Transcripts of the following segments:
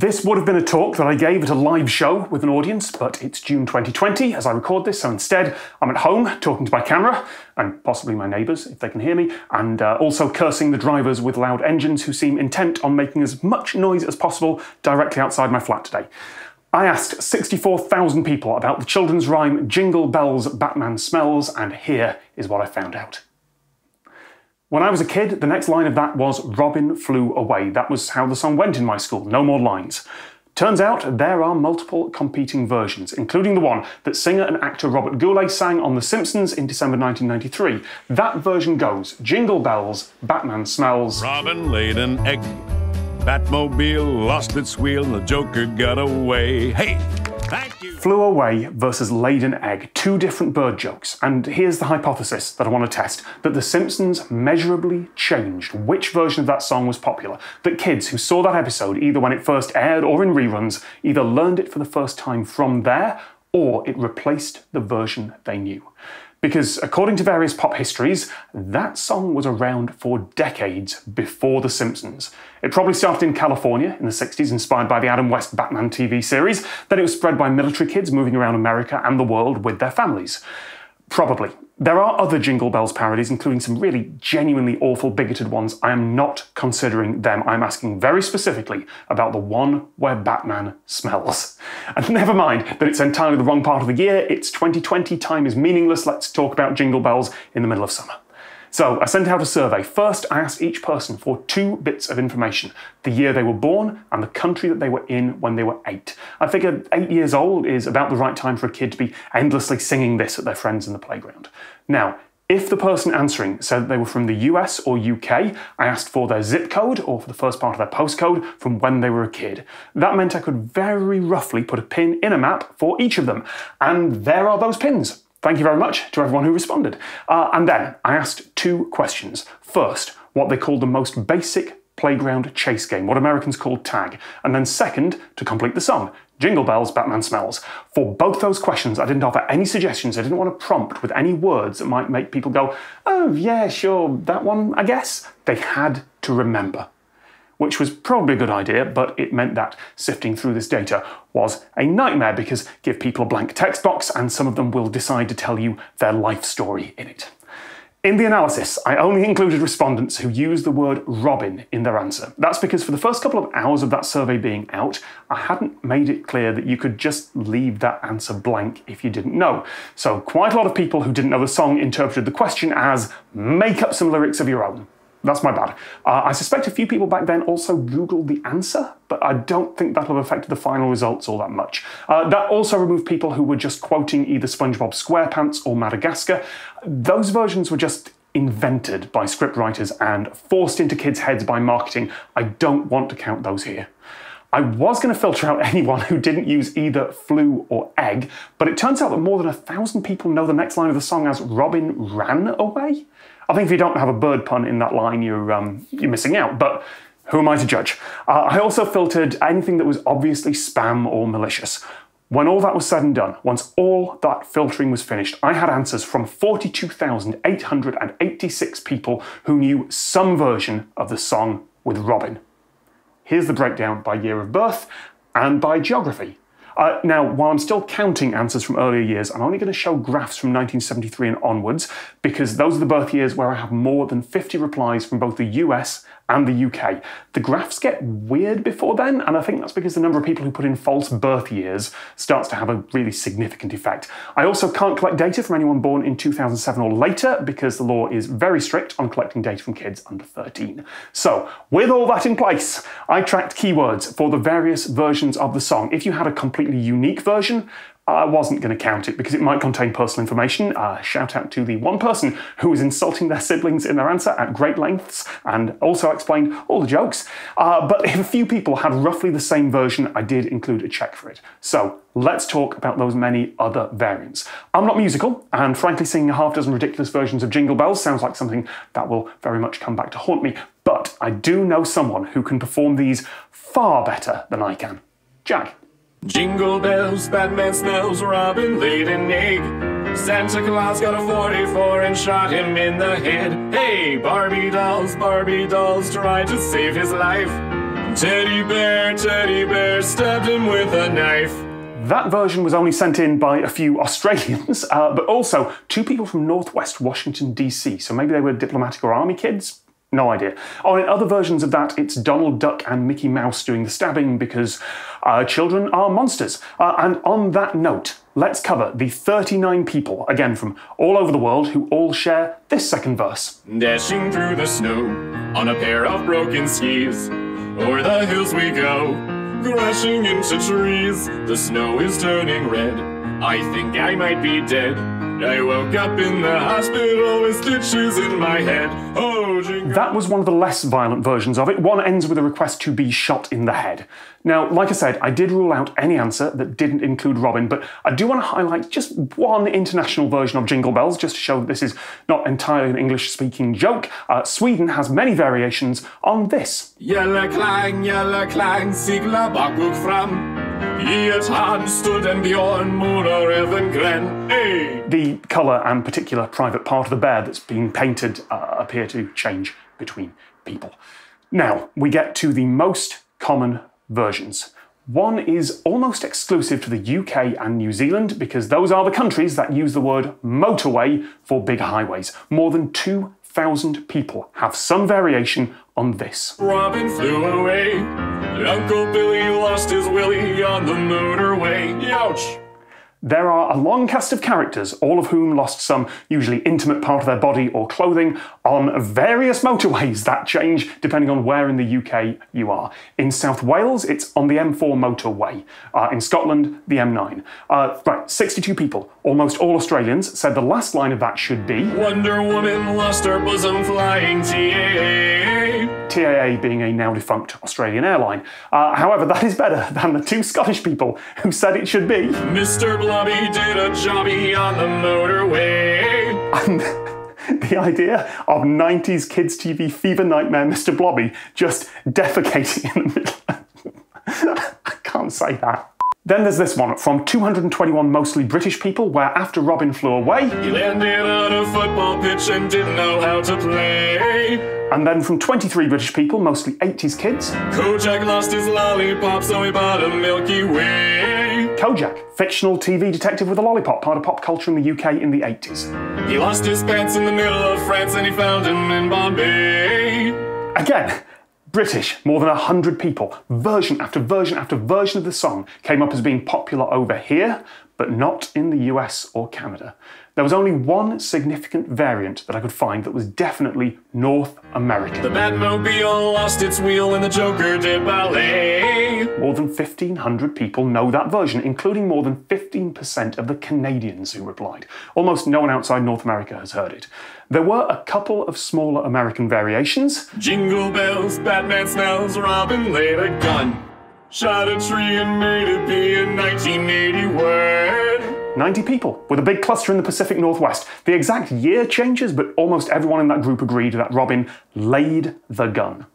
This would have been a talk that I gave at a live show with an audience, but it's June 2020 as I record this, so instead I'm at home talking to my camera, and possibly my neighbours if they can hear me, and also cursing the drivers with loud engines who seem intent on making as much noise as possible directly outside my flat today. I asked 64,000 people about the children's rhyme Jingle Bells, Batman Smells, and here is what I found out. When I was a kid, the next line of that was Robin flew away. That was how the song went in my school, no more lines. Turns out there are multiple competing versions, including the one that singer and actor Robert Goulet sang on The Simpsons in December 1993. That version goes, Jingle bells, Batman smells. Robin laid an egg, Batmobile lost its wheel, and the Joker got away. Hey! Thank you. Flew away versus laid an egg, two different bird jokes, and here's the hypothesis that I want to test, that The Simpsons measurably changed which version of that song was popular, that kids who saw that episode either when it first aired or in reruns either learned it for the first time from there, or it replaced the version they knew. Because according to various pop histories, that song was around for decades before The Simpsons. It probably started in California in the 60s, inspired by the Adam West Batman TV series. Then it was spread by military kids moving around America and the world with their families. Probably. There are other Jingle Bells parodies, including some really genuinely awful, bigoted ones. I am not considering them. I'm asking very specifically about the one where Batman smells. And never mind that it's entirely the wrong part of the year. It's 2020, time is meaningless. Let's talk about Jingle Bells in the middle of summer. So I sent out a survey. First, I asked each person for 2 bits of information: the year they were born and the country that they were in when they were 8. I figured 8 years old is about the right time for a kid to be endlessly singing this at their friends in the playground. Now, if the person answering said they were from the US or UK, I asked for their zip code, or for the first part of their postcode, from when they were a kid. That meant I could very roughly put a pin in a map for each of them. And there are those pins. Thank you very much to everyone who responded. And then I asked 2 questions. First, what they called the most basic playground chase game, what Americans call tag. And then second, to complete the song, Jingle Bells, Batman Smells. For both those questions, I didn't offer any suggestions. I didn't want to prompt with any words that might make people go, oh yeah, sure, that one, I guess. They had to remember. Which was probably a good idea, but it meant that sifting through this data was a nightmare, because give people a blank text box and some of them will decide to tell you their life story in it. In the analysis, I only included respondents who used the word Robin in their answer. That's because for the first couple of hours of that survey being out, I hadn't made it clear that you could just leave that answer blank if you didn't know. So quite a lot of people who didn't know the song interpreted the question as, make up some lyrics of your own. That's my bad. I suspect a few people back then also Googled the answer, but I don't think that'll have affected the final results all that much. That also removed people who were just quoting either SpongeBob SquarePants or Madagascar. Those versions were just invented by scriptwriters and forced into kids' heads by marketing. I don't want to count those here. I was going to filter out anyone who didn't use either flew or egg, but it turns out that more than 1,000 people know the next line of the song as Robin ran away. I think if you don't have a bird pun in that line, you're missing out, but who am I to judge? I also filtered anything that was obviously spam or malicious. When all that was said and done, once all that filtering was finished, I had answers from 42,886 people who knew some version of the song with Robin. Here's the breakdown by year of birth and by geography. Now, while I'm still counting answers from earlier years, I'm only going to show graphs from 1973 and onwards, because those are the birth years where I have more than 50 replies from both the US and the UK. The graphs get weird before then, and I think that's because the number of people who put in false birth years starts to have a really significant effect. I also can't collect data from anyone born in 2007 or later, because the law is very strict on collecting data from kids under 13. So, with all that in place, I tracked keywords for the various versions of the song. If you had a completely unique version, I wasn't going to count it because it might contain personal information. Shout out to the one person who was insulting their siblings in their answer at great lengths and also explained all the jokes. But if a few people had roughly the same version, I did include a check for it. So let's talk about those many other variants. I'm not musical, and frankly singing a half dozen ridiculous versions of Jingle Bells sounds like something that will very much come back to haunt me. But I do know someone who can perform these far better than I can. Jack. Jingle bells, Batman smells, Robin laid an egg. Santa Claus got a 44 and shot him in the head. Hey, Barbie dolls, tried to save his life. Teddy bear, stabbed him with a knife. That version was only sent in by a few Australians, but also 2 people from northwest Washington, D.C., so maybe they were diplomatic or army kids? No idea. Oh, in other versions of that, it's Donald Duck and Mickey Mouse doing the stabbing because children are monsters. And on that note, let's cover the 39 people, again from all over the world, who all share this second verse. Dashing through the snow on a pair of broken skis, o'er the hills we go, crashing into trees. The snow is turning red, I think I might be dead. I woke up in the hospital with stitches in my head. Oh, jingle. That was one of the less violent versions of it. One ends with a request to be shot in the head. Now, like I said, I did rule out any answer that didn't include Robin, but I do want to highlight just one international version of Jingle Bells, just to show that this is not entirely an English-speaking joke. Sweden has many variations on this. Jalla klang, sigla bakbok fram. I ett hand stod en björn, moder även gren. Hey! The colour and particular private part of the bear that's been painted appear to change between people. Now, we get to the most common versions. One is almost exclusive to the UK and New Zealand because those are the countries that use the word motorway for big highways. More than 2,000 people have some variation on this. Robin flew away. Uncle Billy lost his willy on the motorway. Youch! There are a long cast of characters, all of whom lost some usually intimate part of their body or clothing on various motorways that change depending on where in the UK you are. In South Wales, it's on the M4 motorway. In Scotland, the M9. Right, 62 people, almost all Australians, said the last line of that should be Wonder Woman lost her bosom flying TAA. TAA being a now defunct Australian airline. However, that is better than the 2 Scottish people who said it should be Mr. Blobby did a jobby on the motorway. And the idea of 90s kids TV fever nightmare Mr. Blobby just defecating in the middle. I can't say that. Then there's this one from 221 mostly British people where after Robin flew away, He landed on a football pitch and didn't know how to play. and then from 23 British people, mostly 80s kids, Kojak lost his lollipop, so he bought a Milky Way. Kojak, fictional TV detective with a lollipop, part of pop culture in the UK in the 80s. He lost his pants in the middle of France and he found him in Bombay. Again, British, more than 100 people, version after version after version of the song came up as being popular over here, but not in the US or Canada. There was only one significant variant that I could find that was definitely North American. The Batmobile lost its wheel and the Joker did ballet. More than 1,500 people know that version, including more than 15% of the Canadians who replied. Almost no one outside North America has heard it. There were a couple of smaller American variations. Jingle bells, Batman smells, Robin laid a gun. Shot a tree and made it be a 1980 word. 90 people, with a big cluster in the Pacific Northwest. The exact year changes, but almost everyone in that group agreed that Robin laid the gun.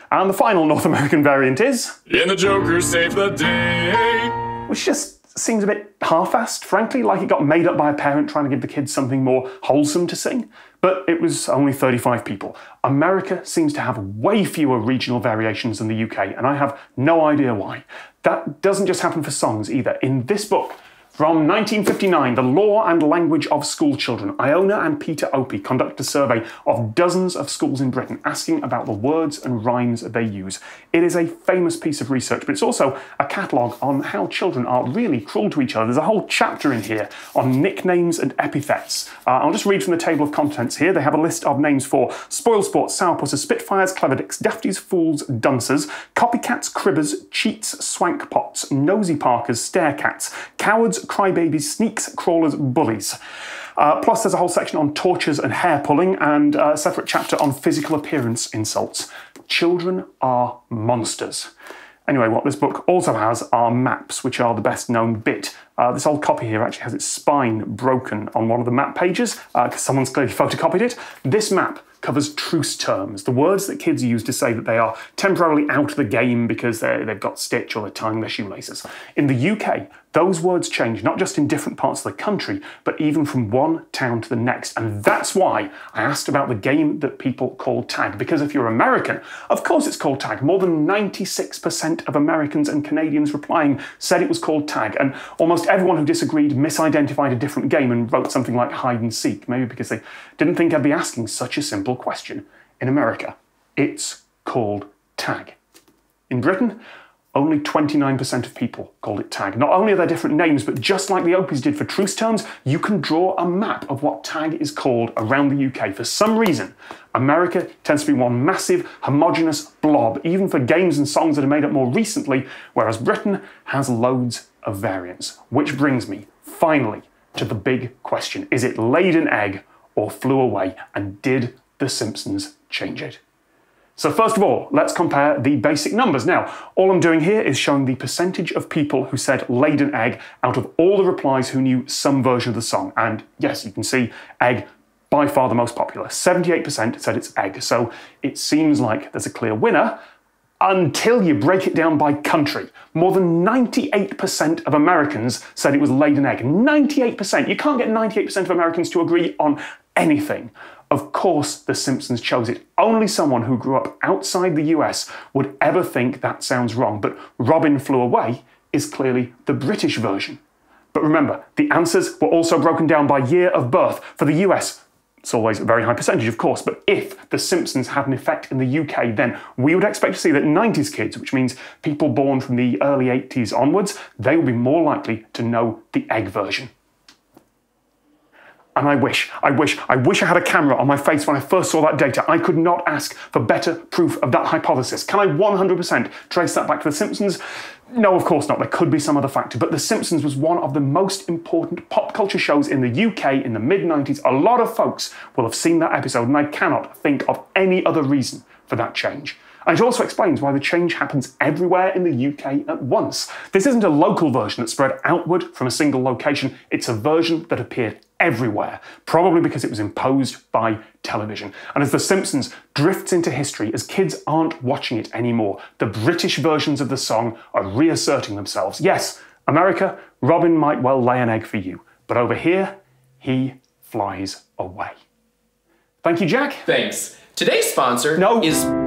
And the final North American variant is... And the Joker saved the day. Which just seems a bit half-assed, frankly, like it got made up by a parent trying to give the kids something more wholesome to sing. But it was only 35 people. America seems to have way fewer regional variations than the UK, and I have no idea why. That doesn't just happen for songs either. In this book, from 1959, The Law and Language of School Children, Iona and Peter Opie conduct a survey of dozens of schools in Britain asking about the words and rhymes they use. It is a famous piece of research, but it's also a catalogue on how children are really cruel to each other. There's a whole chapter in here on nicknames and epithets. I'll just read from the table of contents here. They have a list of names for spoilsports, sourpusses, spitfires, cleverdicks, dafties, fools, dunces, copycats, cribbers, cheats, swankpots, nosy parkers, starecats, cowards, crybabies, sneaks, crawlers, bullies. Plus there's a whole section on tortures and hair pulling and a separate chapter on physical appearance insults. Children are monsters. Anyway, what this book also has are maps, which are the best known bit. This old copy here actually has its spine broken on one of the map pages because someone's clearly photocopied it. This map covers truce terms, the words that kids use to say that they are temporarily out of the game because they've got stitch or they're tying their shoelaces. In the UK, those words change not just in different parts of the country, but even from one town to the next. And that's why I asked about the game that people call tag. Because if you're American, of course it's called tag. More than 96% of Americans and Canadians replying said it was called tag. And almost everyone who disagreed misidentified a different game and wrote something like hide and seek, maybe because they didn't think I'd be asking such a simple question. In America, it's called tag. In Britain, only 29% of people called it tag. Not only are there different names, but just like the Opies did for truce terms, you can draw a map of what tag is called around the UK. For some reason, America tends to be one massive, homogeneous blob, even for games and songs that are made up more recently, whereas Britain has loads of variants. Which brings me, finally, to the big question. Is it laid an egg or flew away? And did The Simpsons change it? So first of all, let's compare the basic numbers. Now, all I'm doing here is showing the percentage of people who said laid an egg out of all the replies who knew some version of the song. And yes, you can see egg by far the most popular. 78% said it's egg. So it seems like there's a clear winner until you break it down by country. More than 98% of Americans said it was laid an egg. 98%! You can't get 98% of Americans to agree on anything. Of course, The Simpsons chose it. Only someone who grew up outside the US would ever think that sounds wrong, but Robin Flew Away is clearly the British version. But remember, the answers were also broken down by year of birth. For the US, it's always a very high percentage, of course, but if The Simpsons had an effect in the UK, then we would expect to see that 90s kids, which means people born from the early 80s onwards, they would be more likely to know the egg version. And I wish I had a camera on my face when I first saw that data. I could not ask for better proof of that hypothesis. Can I 100% trace that back to The Simpsons? No, of course not. There could be some other factor. But The Simpsons was one of the most important pop culture shows in the UK in the mid-90s. A lot of folks will have seen that episode, and I cannot think of any other reason for that change. And it also explains why the change happens everywhere in the UK at once. This isn't a local version that spread outward from a single location. It's a version that appeared everywhere, probably because it was imposed by television. And as The Simpsons drifts into history, as kids aren't watching it anymore, the British versions of the song are reasserting themselves. Yes, America, Robin might well lay an egg for you, but over here, he flies away. Thank you, Jack. Thanks. Today's sponsor is...